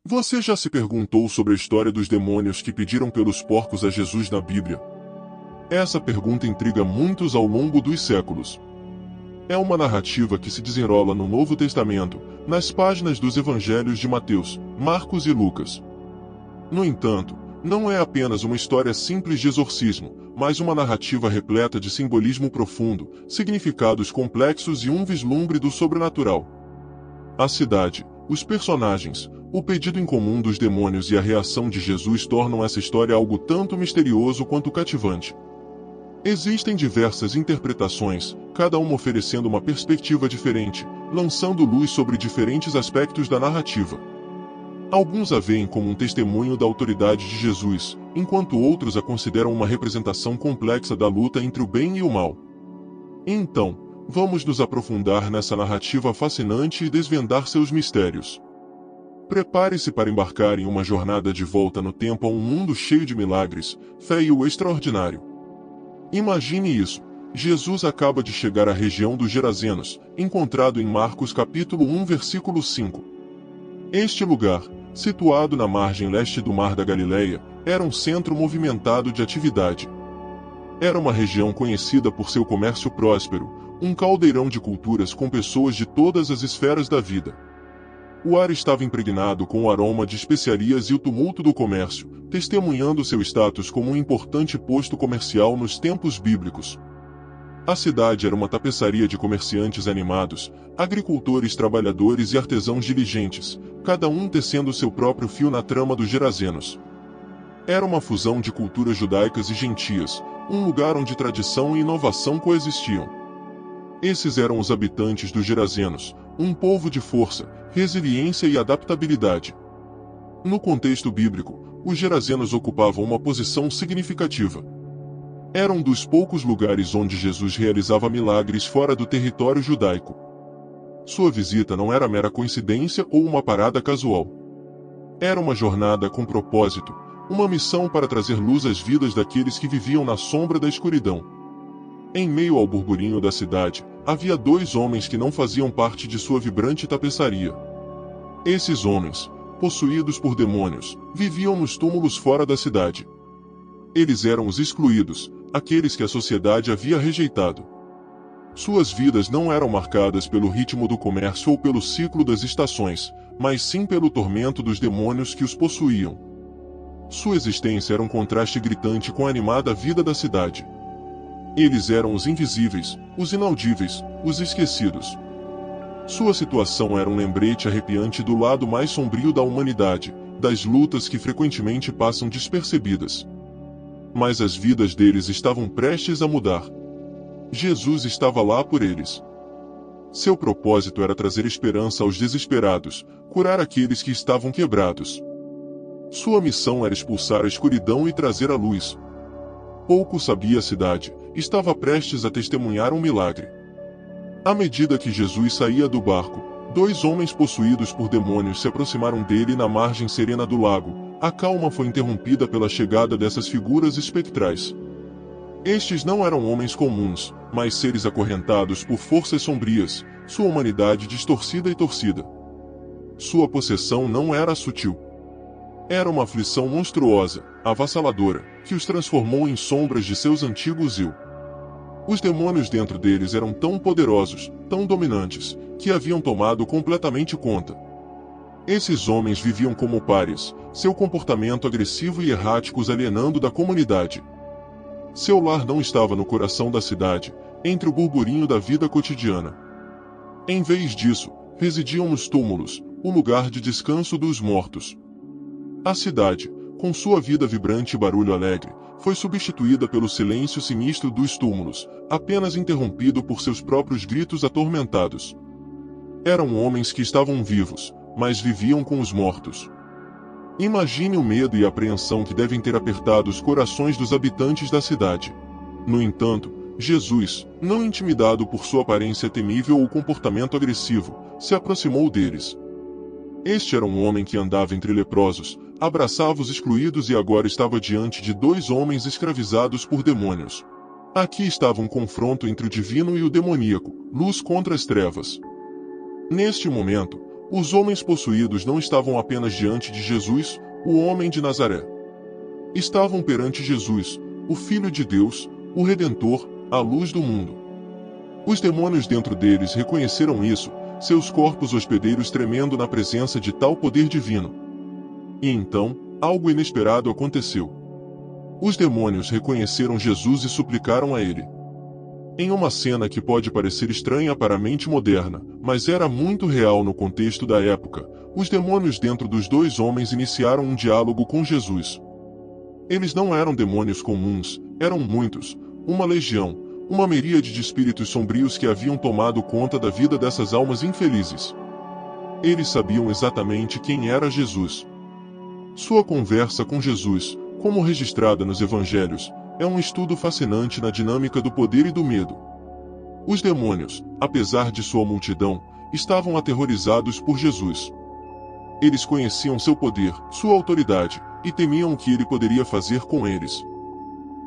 Você já se perguntou sobre a história dos demônios que pediram pelos porcos a Jesus na Bíblia? Essa pergunta intriga muitos ao longo dos séculos. É uma narrativa que se desenrola no Novo Testamento, nas páginas dos evangelhos de Mateus, Marcos e Lucas. No entanto, não é apenas uma história simples de exorcismo, mas uma narrativa repleta de simbolismo profundo, significados complexos e um vislumbre do sobrenatural. A cidade, os personagens, o pedido incomum dos demônios e a reação de Jesus tornam essa história algo tanto misterioso quanto cativante. Existem diversas interpretações, cada uma oferecendo uma perspectiva diferente, lançando luz sobre diferentes aspectos da narrativa. Alguns a veem como um testemunho da autoridade de Jesus, enquanto outros a consideram uma representação complexa da luta entre o bem e o mal. Então, vamos nos aprofundar nessa narrativa fascinante e desvendar seus mistérios. Prepare-se para embarcar em uma jornada de volta no tempo a um mundo cheio de milagres, fé e o extraordinário. Imagine isso. Jesus acaba de chegar à região dos Gerazenos, encontrado em Marcos capítulo 1 versículo 5. Este lugar, situado na margem leste do Mar da Galileia, era um centro movimentado de atividade. Era uma região conhecida por seu comércio próspero, um caldeirão de culturas com pessoas de todas as esferas da vida. O ar estava impregnado com o aroma de especiarias e o tumulto do comércio, testemunhando seu status como um importante posto comercial nos tempos bíblicos. A cidade era uma tapeçaria de comerciantes animados, agricultores trabalhadores e artesãos diligentes, cada um tecendo seu próprio fio na trama dos Gerazenos. Era uma fusão de culturas judaicas e gentias, um lugar onde tradição e inovação coexistiam. Esses eram os habitantes dos Gerazenos, um povo de força, resiliência e adaptabilidade. No contexto bíblico, os Gerazenos ocupavam uma posição significativa. Era um dos poucos lugares onde Jesus realizava milagres fora do território judaico. Sua visita não era mera coincidência ou uma parada casual. Era uma jornada com propósito, uma missão para trazer luz às vidas daqueles que viviam na sombra da escuridão. Em meio ao burburinho da cidade, havia dois homens que não faziam parte de sua vibrante tapeçaria. Esses homens, possuídos por demônios, viviam nos túmulos fora da cidade. Eles eram os excluídos, aqueles que a sociedade havia rejeitado. Suas vidas não eram marcadas pelo ritmo do comércio ou pelo ciclo das estações, mas sim pelo tormento dos demônios que os possuíam. Sua existência era um contraste gritante com a animada vida da cidade. Eles eram os invisíveis, os inaudíveis, os esquecidos. Sua situação era um lembrete arrepiante do lado mais sombrio da humanidade, das lutas que frequentemente passam despercebidas. Mas as vidas deles estavam prestes a mudar. Jesus estava lá por eles. Seu propósito era trazer esperança aos desesperados, curar aqueles que estavam quebrados. Sua missão era expulsar a escuridão e trazer a luz. Pouco sabia a cidade, estava prestes a testemunhar um milagre. À medida que Jesus saía do barco, dois homens possuídos por demônios se aproximaram dele na margem serena do lago. A calma foi interrompida pela chegada dessas figuras espectrais. Estes não eram homens comuns, mas seres acorrentados por forças sombrias, sua humanidade distorcida e torcida. Sua possessão não era sutil. Era uma aflição monstruosa, avassaladora, que os transformou em sombras de seus antigos eu. Os demônios dentro deles eram tão poderosos, tão dominantes, que haviam tomado completamente conta. Esses homens viviam como párias, seu comportamento agressivo e errático os alienando da comunidade. Seu lar não estava no coração da cidade, entre o burburinho da vida cotidiana. Em vez disso, residiam nos túmulos, o lugar de descanso dos mortos. A cidade, com sua vida vibrante e barulho alegre, foi substituída pelo silêncio sinistro dos túmulos, apenas interrompido por seus próprios gritos atormentados. Eram homens que estavam vivos, mas viviam com os mortos. Imagine o medo e a apreensão que devem ter apertado os corações dos habitantes da cidade. No entanto, Jesus, não intimidado por sua aparência temível ou comportamento agressivo, se aproximou deles. Este era um homem que andava entre leprosos, abraçava os excluídos e agora estava diante de dois homens escravizados por demônios. Aqui estava um confronto entre o divino e o demoníaco, luz contra as trevas. Neste momento, Os homens possuídos não estavam apenas diante de Jesus, o homem de Nazaré. Estavam perante Jesus, o Filho de Deus, o Redentor, a luz do mundo. Os demônios dentro deles reconheceram isso, seus corpos hospedeiros tremendo na presença de tal poder divino. E então, algo inesperado aconteceu. Os demônios reconheceram Jesus e suplicaram a ele. Em uma cena que pode parecer estranha para a mente moderna, mas era muito real no contexto da época, os demônios dentro dos dois homens iniciaram um diálogo com Jesus. Eles não eram demônios comuns, eram muitos, uma legião, uma miríade de espíritos sombrios que haviam tomado conta da vida dessas almas infelizes. Eles sabiam exatamente quem era Jesus. Sua conversa com Jesus, como registrada nos evangelhos, é um estudo fascinante na dinâmica do poder e do medo. Os demônios, apesar de sua multidão, estavam aterrorizados por Jesus. Eles conheciam seu poder, sua autoridade, e temiam o que ele poderia fazer com eles.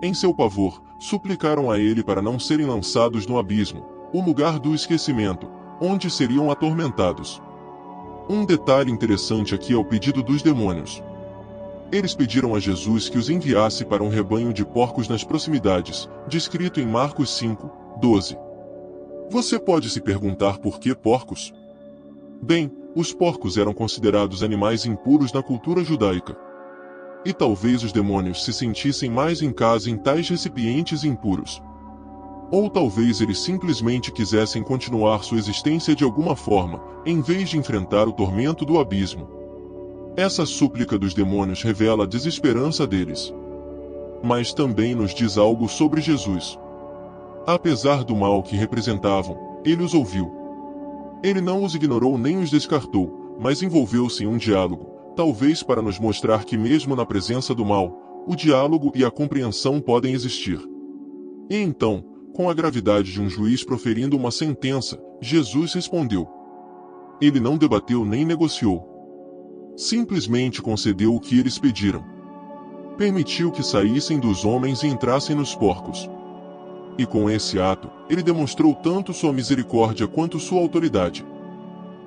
Em seu pavor, suplicaram a ele para não serem lançados no abismo, o lugar do esquecimento, onde seriam atormentados. Um detalhe interessante aqui é o pedido dos demônios. Eles pediram a Jesus que os enviasse para um rebanho de porcos nas proximidades, descrito em Marcos 5, 12. Você pode se perguntar por que porcos? Bem, os porcos eram considerados animais impuros na cultura judaica. E talvez os demônios se sentissem mais em casa em tais recipientes impuros. Ou talvez eles simplesmente quisessem continuar sua existência de alguma forma, em vez de enfrentar o tormento do abismo. Essa súplica dos demônios revela a desesperança deles. Mas também nos diz algo sobre Jesus. Apesar do mal que representavam, ele os ouviu. Ele não os ignorou nem os descartou, mas envolveu-se em um diálogo, talvez para nos mostrar que mesmo na presença do mal, o diálogo e a compreensão podem existir. E então, com a gravidade de um juiz proferindo uma sentença, Jesus respondeu. Ele não debateu nem negociou. Simplesmente concedeu o que eles pediram. Permitiu que saíssem dos homens e entrassem nos porcos. E com esse ato, ele demonstrou tanto sua misericórdia quanto sua autoridade.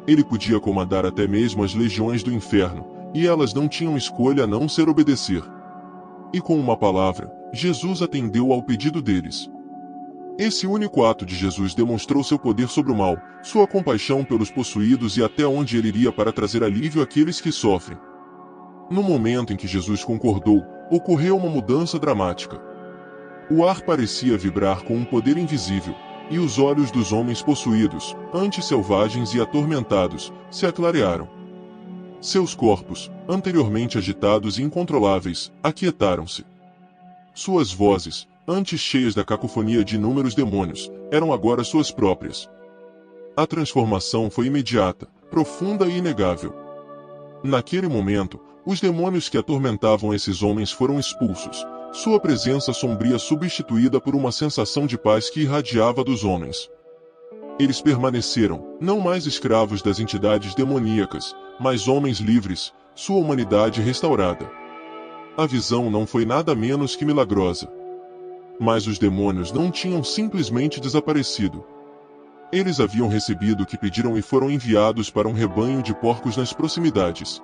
Ele podia comandar até mesmo as legiões do inferno, e elas não tinham escolha a não ser obedecer. E com uma palavra, Jesus atendeu ao pedido deles. Esse único ato de Jesus demonstrou seu poder sobre o mal, sua compaixão pelos possuídos e até onde ele iria para trazer alívio àqueles que sofrem. No momento em que Jesus concordou, ocorreu uma mudança dramática. O ar parecia vibrar com um poder invisível, e os olhos dos homens possuídos, antes selvagens e atormentados, se aclarearam. Seus corpos, anteriormente agitados e incontroláveis, aquietaram-se. Suas vozes, antes cheias da cacofonia de inúmeros demônios, eram agora suas próprias. A transformação foi imediata, profunda e inegável. Naquele momento, os demônios que atormentavam esses homens foram expulsos, sua presença sombria substituída por uma sensação de paz que irradiava dos homens. Eles permaneceram, não mais escravos das entidades demoníacas, mas homens livres, sua humanidade restaurada. A visão não foi nada menos que milagrosa. Mas os demônios não tinham simplesmente desaparecido. Eles haviam recebido o que pediram e foram enviados para um rebanho de porcos nas proximidades.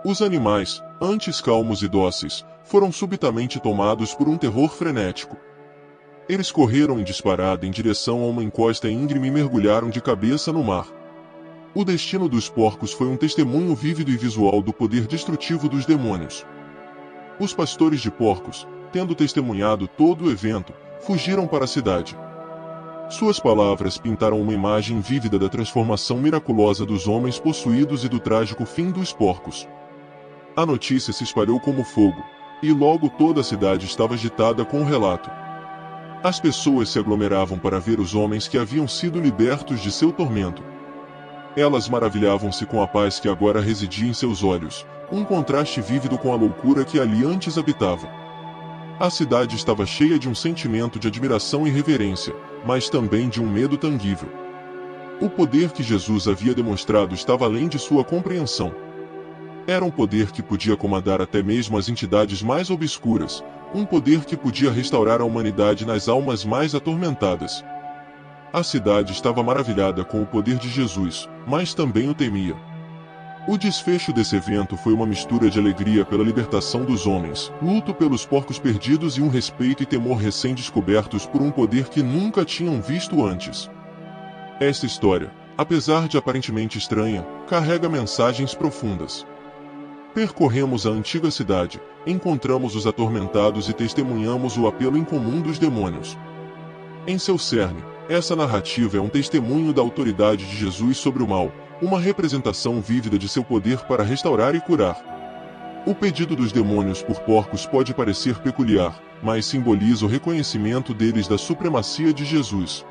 Os animais, antes calmos e dóceis, foram subitamente tomados por um terror frenético. Eles correram em disparada em direção a uma encosta íngreme e mergulharam de cabeça no mar. O destino dos porcos foi um testemunho vívido e visual do poder destrutivo dos demônios. Os pastores de porcos, tendo testemunhado todo o evento, fugiram para a cidade. Suas palavras pintaram uma imagem vívida da transformação miraculosa dos homens possuídos e do trágico fim dos porcos. A notícia se espalhou como fogo, e logo toda a cidade estava agitada com o relato. As pessoas se aglomeravam para ver os homens que haviam sido libertos de seu tormento. Elas maravilhavam-se com a paz que agora residia em seus olhos, um contraste vívido com a loucura que ali antes habitava. A cidade estava cheia de um sentimento de admiração e reverência, mas também de um medo tangível. O poder que Jesus havia demonstrado estava além de sua compreensão. Era um poder que podia comandar até mesmo as entidades mais obscuras, um poder que podia restaurar a humanidade nas almas mais atormentadas. A cidade estava maravilhada com o poder de Jesus, mas também o temia. O desfecho desse evento foi uma mistura de alegria pela libertação dos homens, luto pelos porcos perdidos e um respeito e temor recém-descobertos por um poder que nunca tinham visto antes. Esta história, apesar de aparentemente estranha, carrega mensagens profundas. Percorremos a antiga cidade, encontramos os atormentados e testemunhamos o apelo incomum dos demônios. Em seu cerne, essa narrativa é um testemunho da autoridade de Jesus sobre o mal, uma representação vívida de seu poder para restaurar e curar. O pedido dos demônios por porcos pode parecer peculiar, mas simboliza o reconhecimento deles da supremacia de Jesus.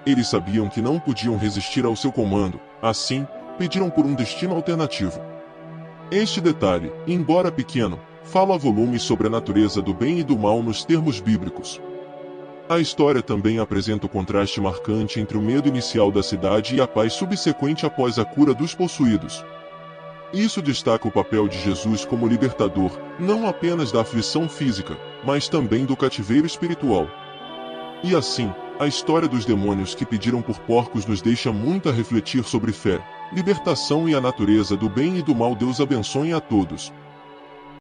Eles sabiam que não podiam resistir ao seu comando, assim, pediram por um destino alternativo. Este detalhe, embora pequeno, fala a volumes sobre a natureza do bem e do mal nos termos bíblicos. A história também apresenta o contraste marcante entre o medo inicial da cidade e a paz subsequente após a cura dos possuídos. Isso destaca o papel de Jesus como libertador, não apenas da aflição física, mas também do cativeiro espiritual. E assim, a história dos demônios que pediram por porcos nos deixa muito a refletir sobre fé, libertação e a natureza do bem e do mal. Deus abençoe a todos.